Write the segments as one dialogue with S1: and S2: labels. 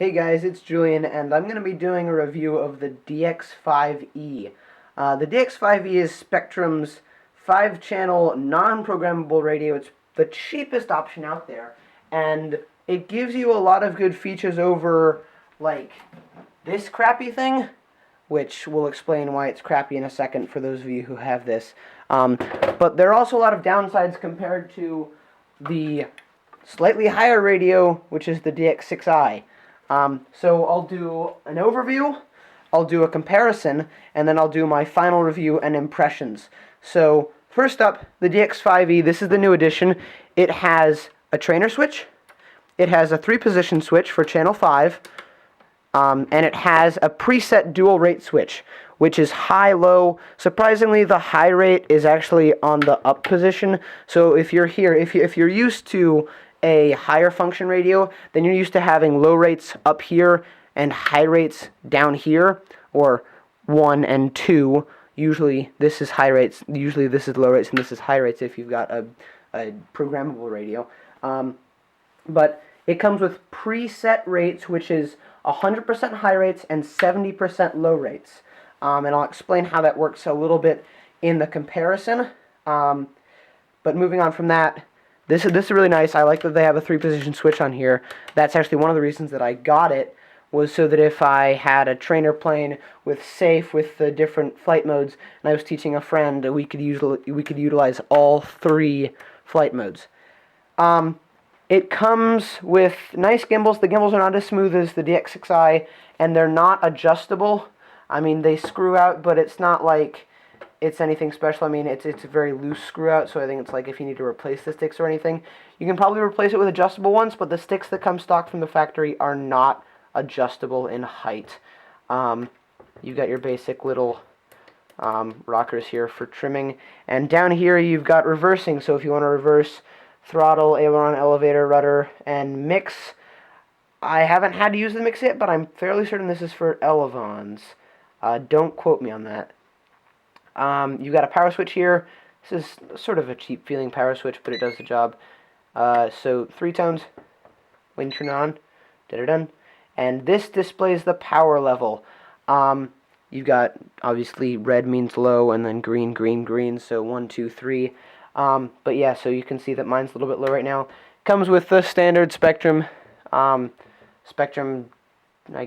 S1: Hey guys, it's Julian, and I'm going to be doing a review of the DX5e. The DX5e is Spectrum's 5-channel non-programmable radio. It's the cheapest option out there, and it gives you a lot of good features over, like, this crappy thing, which we'll explain why it's crappy in a second for those of you who have this. But there are also a lot of downsides compared to the slightly higher radio, which is the DX6i. So I'll do an overview, I'll do a comparison, and then I'll do my final review and impressions. So first up, the DX5e, this is the new edition. It has a trainer switch, it has a 3-position switch for channel 5, and it has a preset dual rate switch, which is high-low. Surprisingly, the high rate is actually on the up position. So if you're here, if you're used to a higher function radio, then you're used to having low rates up here and high rates down here, or 1 and 2. Usually this is high rates, usually this is low rates, and this is high rates if you've got a programmable radio. But it comes with preset rates, which is 100% high rates and 70% low rates. And I'll explain how that works a little bit in the comparison. But moving on from that, this is really nice. I like that they have a 3-position switch on here. That's actually one of the reasons that I got it, was so that if I had a trainer plane with safe, with the different flight modes, and I was teaching a friend, we could utilize all 3 flight modes. It comes with nice gimbals. The gimbals are not as smooth as the DX6i, and they're not adjustable. I mean, they screw out, but it's not like it's anything special. I mean, it's a very loose screw out, so I think it's like if you need to replace the sticks or anything, you can probably replace it with adjustable ones, but the sticks that come stock from the factory are not adjustable in height. You've got your basic little rockers here for trimming, and down here you've got reversing, so if you want to reverse throttle, aileron, elevator, rudder, and mix. I haven't had to use the mix yet, but I'm fairly certain this is for elevons. Don't quote me on that. You've got a power switch here. This is sort of a cheap feeling power switch, but it does the job. So 3 tones when you turn it on. Da-da-dun. And this displays the power level. You've got, obviously, red means low, and then green, green, green, so 1, 2, 3. But yeah, so you can see that mine's a little bit low right now. Comes with the standard Spektrum, I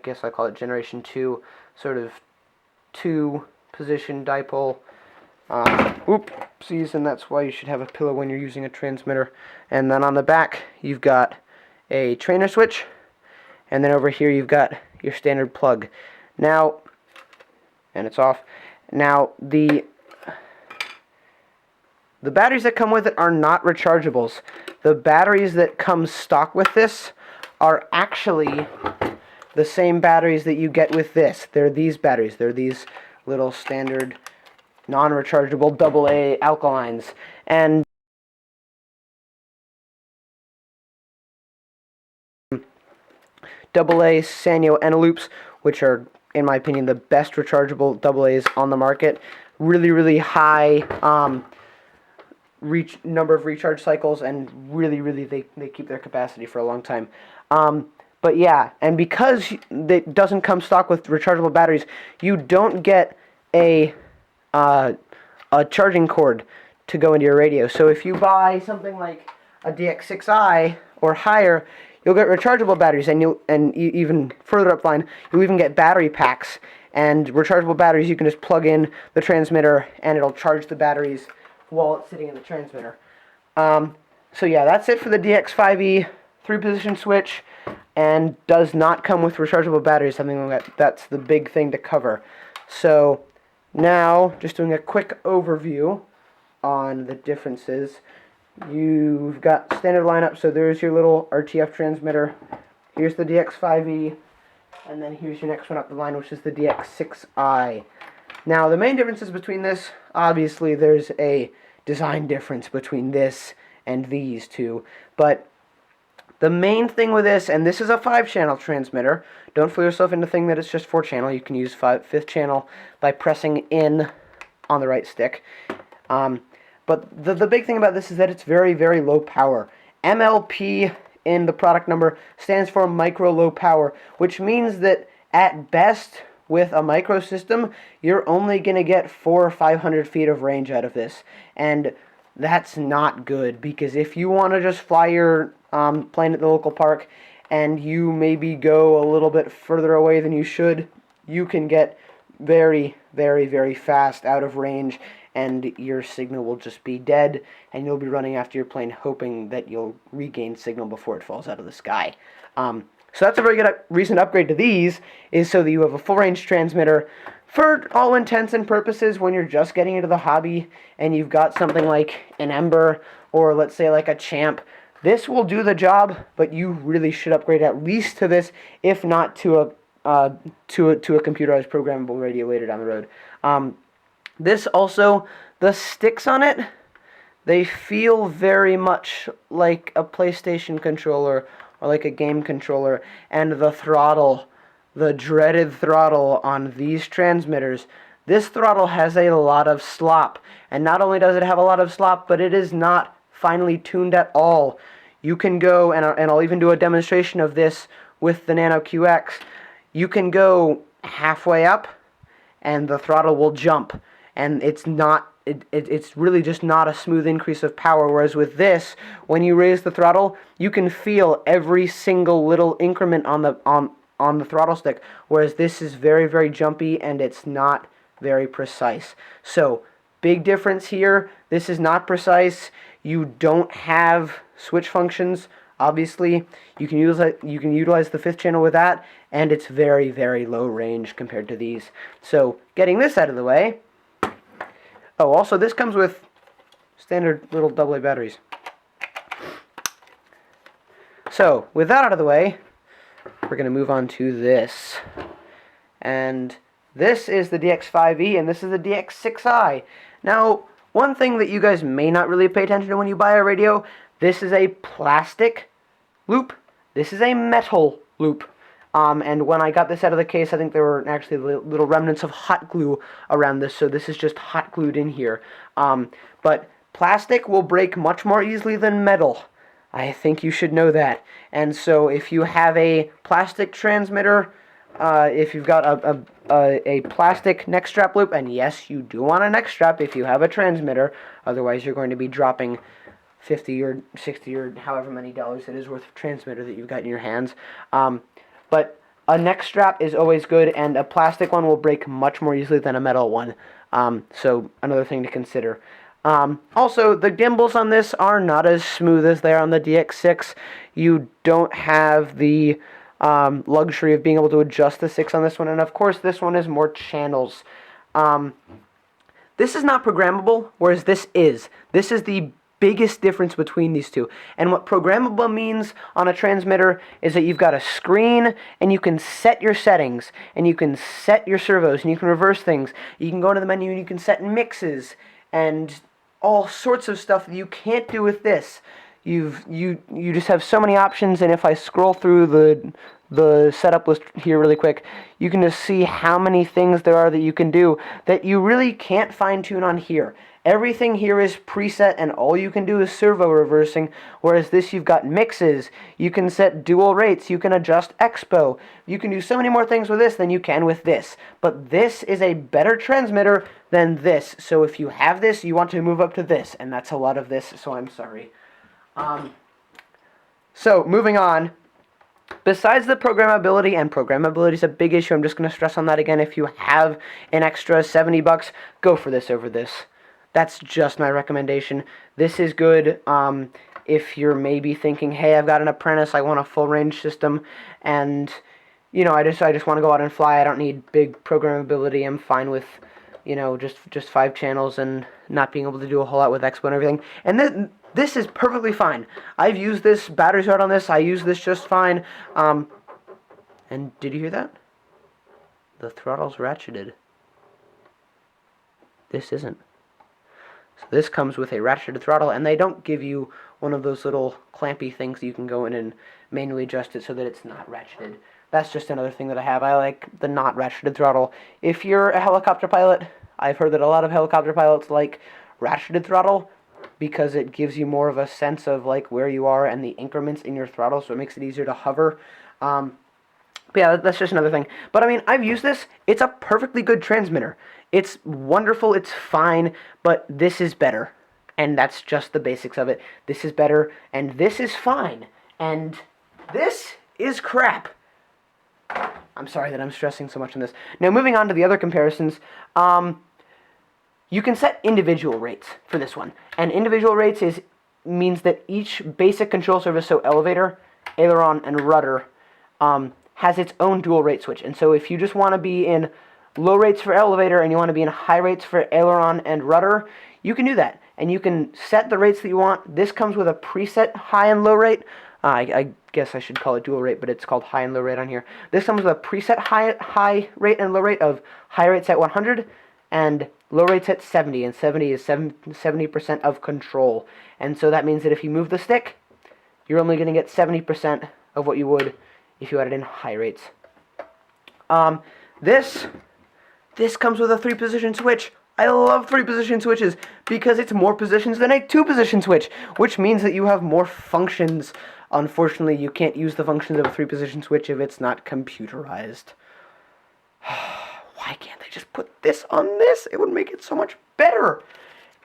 S1: guess I call it Generation 2, sort of 2-position dipole. Oopsies, and that's why you should have a pillow when you're using a transmitter. And then on the back, you've got a trainer switch, and then over here you've got your standard plug. Now, and it's off. Now, the batteries that come with it are not rechargeables. The batteries that come stock with this are actually the same batteries that you get with this. They're these batteries. They're these little standard non-rechargeable AA alkalines. And AA Sanyo Eneloops, which are, in my opinion, the best rechargeable AAs on the market. Really, really high number of recharge cycles, and really they keep their capacity for a long time. But yeah, and because it doesn't come stock with rechargeable batteries, you don't get a charging cord to go into your radio. So if you buy something like a DX6i or higher, you'll get rechargeable batteries, and even further up line, you'll even get battery packs. And rechargeable batteries, you can just plug in the transmitter, and it'll charge the batteries while it's sitting in the transmitter. So yeah, that's it for the DX5e 3-position switch, and does not come with rechargeable batteries, something like that's the big thing to cover. So now, just doing a quick overview on the differences. You've got standard lineup, so there's your little RTF transmitter. Here's the DX5e, and then here's your next one up the line, which is the DX6i. Now, the main differences between this, obviously there's a design difference between this and these two, but the main thing with this, and this is a 5-channel transmitter, don't fool yourself into thinking that it's just 4-channel. You can use 5th channel by pressing in on the right stick. But the big thing about this is that it's very, very low power. MLP in the product number stands for micro low power, which means that at best with a micro system, you're only going to get 400 or 500 feet of range out of this. And that's not good, because if you want to just fly your plane at the local park and you maybe go a little bit further away than you should, you can get very, very, very fast out of range, and your signal will just be dead, and you'll be running after your plane hoping that you'll regain signal before it falls out of the sky. So that's a very good recent upgrade to these, is so that you have a full range transmitter for all intents and purposes when you're just getting into the hobby and you've got something like an Ember or let's say like a Champ. This will do the job, but you really should upgrade at least to this, if not to a computerized programmable radio later down the road. This also, the sticks on it, they feel very much like a PlayStation controller or like a game controller, and the throttle, the dreaded throttle on these transmitters, this throttle has a lot of slop, and not only does it have a lot of slop, but it is not finely tuned at all. You can go, and I'll even do a demonstration of this with the Nano QX, you can go halfway up, and the throttle will jump, and it's really just not a smooth increase of power, whereas with this, when you raise the throttle, you can feel every single little increment on the throttle stick, whereas this is very, very jumpy, and it's not very precise. So, big difference here. This is not precise. You don't have switch functions, obviously. You can utilize the 5th channel with that, and it's very, very low range compared to these. So, getting this out of the way. Oh, also this comes with standard little AA batteries. So, with that out of the way, we're going to move on to this. And this is the DX5e, and this is the DX6i. Now, one thing that you guys may not really pay attention to when you buy a radio, this is a plastic loop. This is a metal loop. And when I got this out of the case, I think there were actually little remnants of hot glue around this, so this is just hot glued in here. But plastic will break much more easily than metal. I think you should know that. And so if you have a plastic transmitter, if you've got a plastic neck strap loop, and yes, you do want a neck strap if you have a transmitter, otherwise you're going to be dropping $50 or $60 or however many dollars it is worth of transmitter that you've got in your hands. But a neck strap is always good, and a plastic one will break much more easily than a metal one. So another thing to consider. Also, the gimbals on this are not as smooth as they are on the DX6. You don't have the luxury of being able to adjust the 6 on this one, and of course this one is more channels. This is not programmable, whereas this is. This is the biggest difference between these two. And what programmable means on a transmitter is that you've got a screen and you can set your settings and you can set your servos and you can reverse things. You can go into the menu and you can set mixes and all sorts of stuff that you can't do with this. You just have so many options, and if I scroll through the setup list here really quick, you can just see how many things there are that you can do that you really can't fine-tune on here. Everything here is preset, and all you can do is servo reversing, whereas this you've got mixes, you can set dual rates, you can adjust expo, you can do so many more things with this than you can with this. But this is a better transmitter than this, so if you have this, you want to move up to this, and that's a lot of this, so I'm sorry. So, moving on. Besides the programmability, and programmability is a big issue, I'm just going to stress on that again. If you have an extra $70, go for this over this. That's just my recommendation. This is good if you're maybe thinking, hey, I've got an Apprentice, I want a full range system, and you know, I just want to go out and fly. I don't need big programmability. I'm fine with, you know, just 5 channels and not being able to do a whole lot with expo and everything. And this is perfectly fine. I've used this, batteries are out on this, I use this just fine. And did you hear that? The throttle's ratcheted. This isn't. So this comes with a ratcheted throttle, and they don't give you one of those little clampy things you can go in and manually adjust it so that it's not ratcheted. That's just another thing that I have. I like the not ratcheted throttle. If you're a helicopter pilot, I've heard that a lot of helicopter pilots like ratcheted throttle. because it gives you more of a sense of like where you are and the increments in your throttle, so it makes it easier to hover. But yeah, that's just another thing. But I mean, I've used this. It's a perfectly good transmitter. It's wonderful, it's fine, but this is better. And that's just the basics of it. This is better, and this is fine. And this is crap. I'm sorry that I'm stressing so much on this. Now, moving on to the other comparisons, you can set individual rates for this one. And individual rates means that each basic control surface, so elevator, aileron, and rudder, has its own dual rate switch. And so if you just want to be in low rates for elevator and you want to be in high rates for aileron and rudder, you can do that. And you can set the rates that you want. This comes with a preset high and low rate. I guess I should call it dual rate, but it's called high and low rate on here. This comes with a preset high rate and low rate of high rates at 100 and low rates at 70. And 70 is 70% of control. And so that means that if you move the stick, you're only going to get 70% of what you would if you had it in high rates. This comes with a 3-position switch. I love 3-position switches because it's more positions than a 2-position switch, which means that you have more functions. Unfortunately, you can't use the functions of a 3-position switch if it's not computerized. Why can't they just put this on this? It would make it so much better.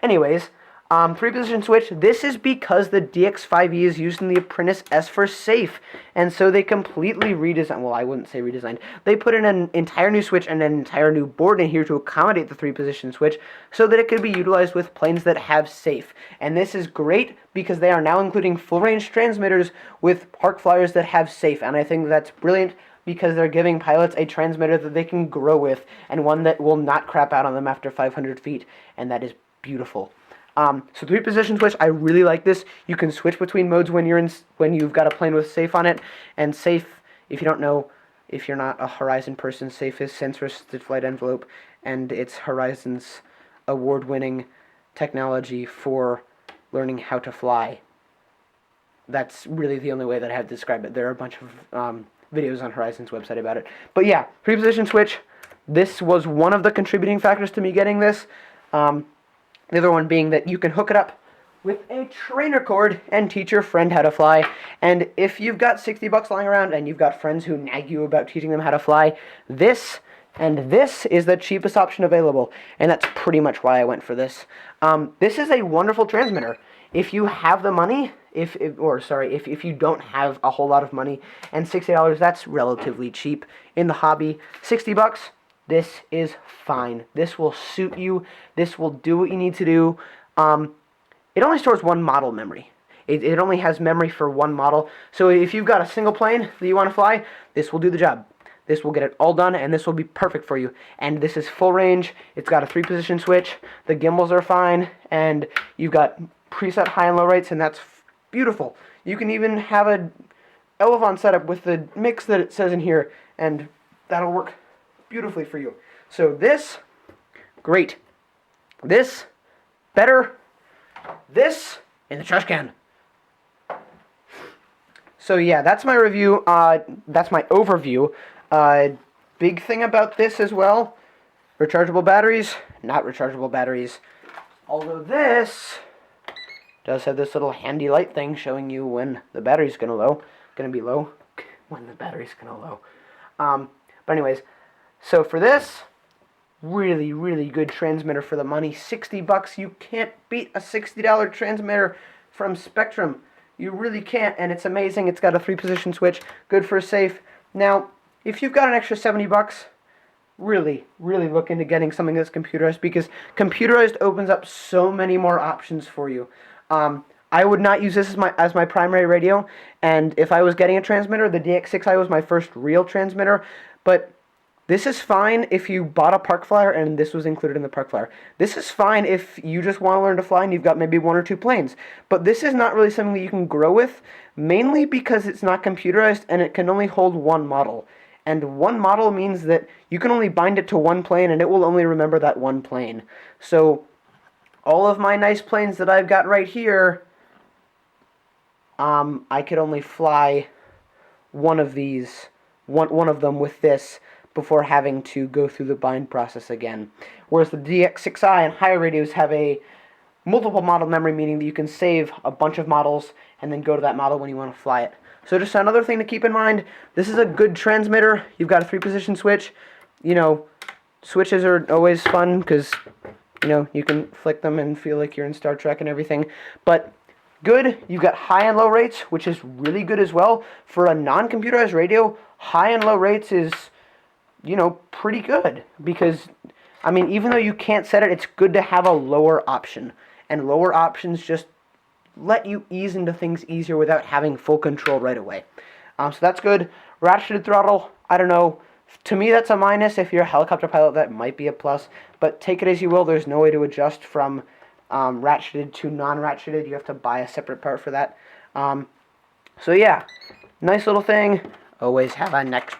S1: Anyways, 3-position switch. This is because the DX5e is used in the Apprentice S for safe, and so they completely redesigned. Well, I wouldn't say redesigned. They put in an entire new switch and an entire new board in here to accommodate the 3-position switch, so that it could be utilized with planes that have safe. And this is great because they are now including full-range transmitters with parkflyers that have safe, and I think that's brilliant because they're giving pilots a transmitter that they can grow with and one that will not crap out on them after 500 feet, and that is beautiful. So 3-position switch, I really like this. You can switch between modes when you've got a plane with safe on it. And safe, if you don't know, if you're not a Horizon person, safe is sensor-assisted flight envelope, and it's Horizon's award-winning technology for learning how to fly. That's really the only way that I have to describe it. There are a bunch of videos on Horizon's website about it. But yeah, 3-position switch. This was one of the contributing factors to me getting this. The other one being that you can hook it up with a trainer cord and teach your friend how to fly. And if you've got $60 lying around and you've got friends who nag you about teaching them how to fly, this is the cheapest option available. And that's pretty much why I went for this. This is a wonderful transmitter. If you have the money, if you don't have a whole lot of money, and $60, that's relatively cheap in the hobby. $60. This is fine. This will suit you. This will do what you need to do. It only stores one model memory. It only has memory for one model. So if you've got a single plane that you want to fly, this will do the job. This will get it all done, and this will be perfect for you. And this is full range. It's got a 3-position switch. The gimbals are fine, and you've got preset high and low rates, and that's beautiful. You can even have a Elevon setup with the mix that it says in here, and that'll work beautifully for you. So this, great. This, better. This, in the trash can. So yeah, that's my review. That's my overview. Big thing about this as well, rechargeable batteries, not rechargeable batteries. Although this does have this little handy light thing showing you when the battery's gonna be low, when the battery's gonna low. But anyways, so for this, really, really good transmitter for the money. $60, you can't beat a $60 transmitter from Spektrum. You really can't, and it's amazing. It's got a 3-position switch, good for safe. Now, if you've got an extra $70, really, really look into getting something that's computerized, because computerized opens up so many more options for you. I would not use this as my primary radio, and if I was getting a transmitter, the DX6i was my first real transmitter, but this is fine if you bought a park flyer and this was included in the park flyer. This is fine if you just want to learn to fly and you've got maybe 1 or 2 planes. But this is not really something that you can grow with, mainly because it's not computerized and it can only hold one model. And one model means that you can only bind it to one plane and it will only remember that one plane. So all of my nice planes that I've got right here, I could only fly one of these, one of them with this, before having to go through the bind process again. Whereas the DX6i and higher radios have a multiple model memory, meaning that you can save a bunch of models and then go to that model when you want to fly it. So just another thing to keep in mind, this is a good transmitter. You've got a 3-position switch. You know, switches are always fun because, you know, you can flick them and feel like you're in Star Trek and everything. But good, you've got high and low rates, which is really good as well. For a non-computerized radio, high and low rates is, you know, pretty good. Because, I mean, even though you can't set it, it's good to have a lower option. And lower options just let you ease into things easier without having full control right away. So that's good. Ratcheted throttle, I don't know. To me, that's a minus. If you're a helicopter pilot, that might be a plus. But take it as you will. There's no way to adjust from ratcheted to non-ratcheted. You have to buy a separate part for that. So yeah, nice little thing. Always have a neck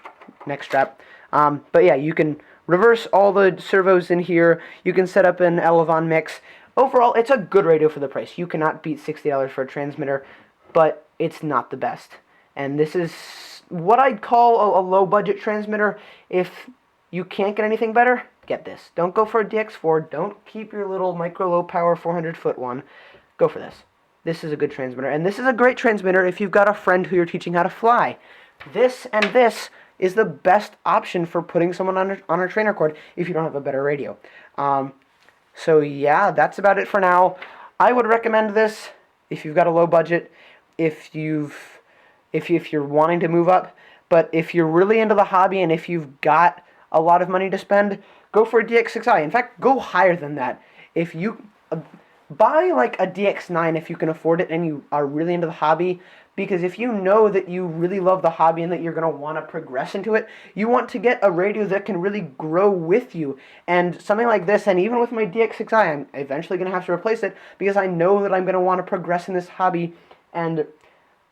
S1: strap. But yeah, you can reverse all the servos in here. You can set up an Elevon mix. Overall, it's a good radio for the price. You cannot beat $60 for a transmitter, but it's not the best. And this is what I'd call a low-budget transmitter. If you can't get anything better, get this. Don't go for a DX4. Don't keep your little micro low-power 400-foot one. Go for this. This is a good transmitter. And this is a great transmitter if you've got a friend who you're teaching how to fly. This and this is the best option for putting someone on a trainer cord if you don't have a better radio. So yeah, that's about it for now. I would recommend this if you've got a low budget, if you're wanting to move up. But if you're really into the hobby and if you've got a lot of money to spend, go for a DX6i. In fact, go higher than that. If you buy like a DX9 if you can afford it and you are really into the hobby, because if you know that you really love the hobby and that you're going to want to progress into it, you want to get a radio that can really grow with you. And something like this, and even with my DX6i, I'm eventually going to have to replace it because I know that I'm going to want to progress in this hobby. And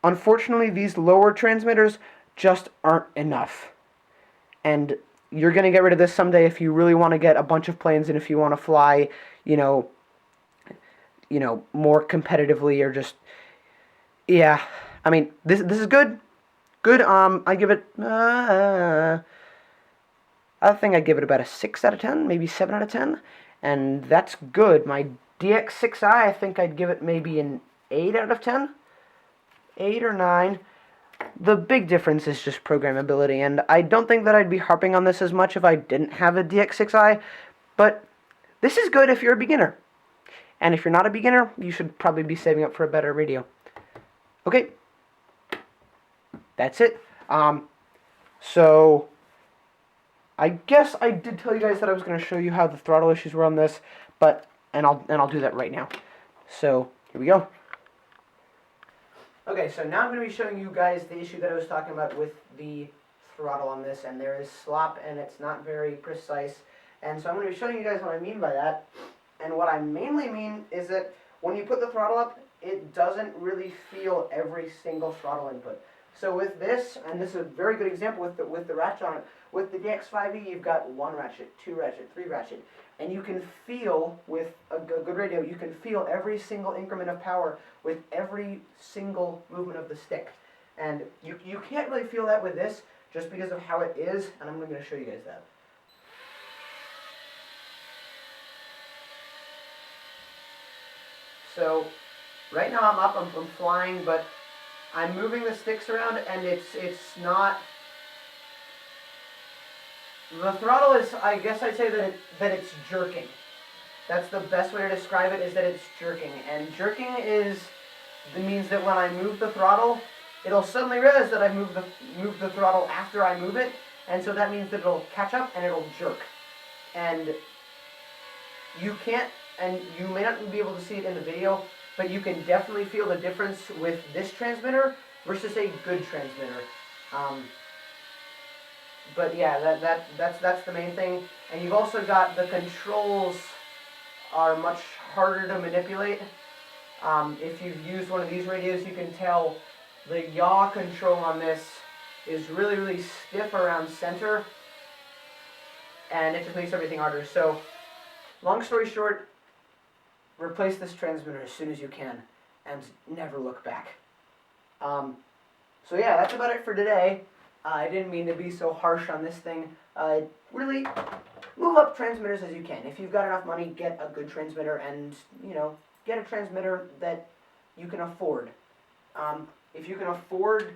S1: unfortunately, these lower transmitters just aren't enough. And you're going to get rid of this someday if you really want to get a bunch of planes and if you want to fly, you know, more competitively or just, yeah. I mean, this is good. Good. I give it. I think I'd give it about a 6 out of 10, maybe 7 out of 10, and that's good. My DX6i, I think I'd give it maybe an 8 out of 10, 8 or 9. The big difference is just programmability, and I don't think that I'd be harping on this as much if I didn't have a DX6i, but this is good if you're a beginner. And if you're not a beginner, you should probably be saving up for a better radio. Okay. That's it. So I guess I did tell you guys that I was going to show you how the throttle issues were on this, and I'll do that right now. So here we go. Okay, so now I'm going to be showing you guys the issue that I was talking about with the throttle on this, and there is slop, and it's not very precise. And so I'm going to be showing you guys what I mean by that. And what I mainly mean is that when you put the throttle up, it doesn't really feel every single throttle input. So with this, and this is a very good example with the ratchet on it, with the DX5e, you've got 1 ratchet, 2 ratchet, 3 ratchet, and you can feel, with a good radio, you can feel every single increment of power with every single movement of the stick. And you can't really feel that with this, just because of how it is, and I'm going to show you guys that. So, right now I'm up, I'm flying, but I'm moving the sticks around, and it's not... The throttle is, I guess I'd say that it's jerking. That's the best way to describe it, is that it's jerking. And jerking means that when I move the throttle, it'll suddenly realize that I've moved the throttle after I move it, and so that means that it'll catch up and it'll jerk. And you can't, and you may not be able to see it in the video, but you can definitely feel the difference with this transmitter versus a good transmitter. But yeah, that's the main thing. And you've also got the controls are much harder to manipulate. If you've used one of these radios, you can tell the yaw control on this is really, really stiff around center, and it just makes everything harder. So, long story short, replace this transmitter as soon as you can, and never look back. So yeah, that's about it for today. I didn't mean to be so harsh on this thing. Really, move up transmitters as you can. If you've got enough money, get a good transmitter, and, you know, get a transmitter that you can afford. If you can afford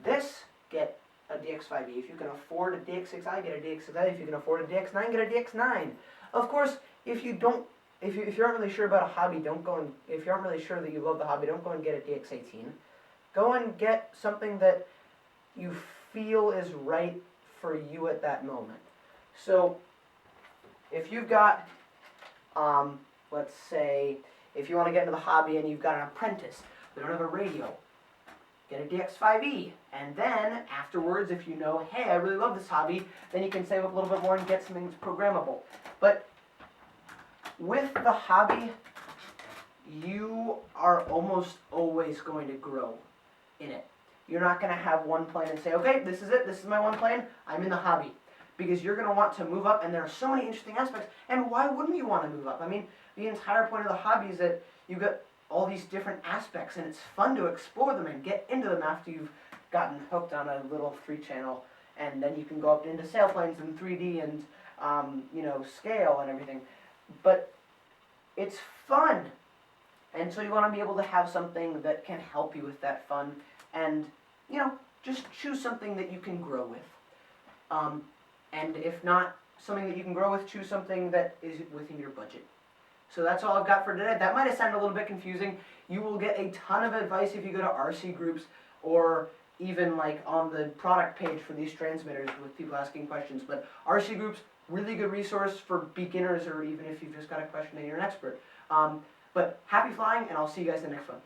S1: this, get a DX5e. If you can afford a DX6i, get a DX6i. If you can afford a DX9, get a DX9. Of course, if you aren't really sure about a hobby, if you aren't really sure that you love the hobby, don't go and get a DX18. Go and get something that you feel is right for you at that moment. So, if you've got, let's say, if you want to get into the hobby and you've got an Apprentice, they don't have a radio, get a DX5e, and then afterwards, if you know, hey, I really love this hobby, then you can save up a little bit more and get something that's programmable. But with the hobby, you are almost always going to grow in it. You're not going to have one plane and say, okay, this is it, this is my one plane, I'm in the hobby. Because you're going to want to move up, and there are so many interesting aspects, and why wouldn't you want to move up? I mean, the entire point of the hobby is that you've got all these different aspects, and it's fun to explore them and get into them after you've gotten hooked on a little 3-channel, and then you can go up into sailplanes and 3D and, scale and everything. But it's fun, and so you want to be able to have something that can help you with that fun, and, just choose something that you can grow with. And if not something that you can grow with, choose something that is within your budget. So that's all I've got for today. That might have sounded a little bit confusing. You will get a ton of advice if you go to RC groups, or even like on the product page for these transmitters with people asking questions. But RC groups, really good resource for beginners, or even if you've just got a question and you're an expert. But happy flying, and I'll see you guys in the next one.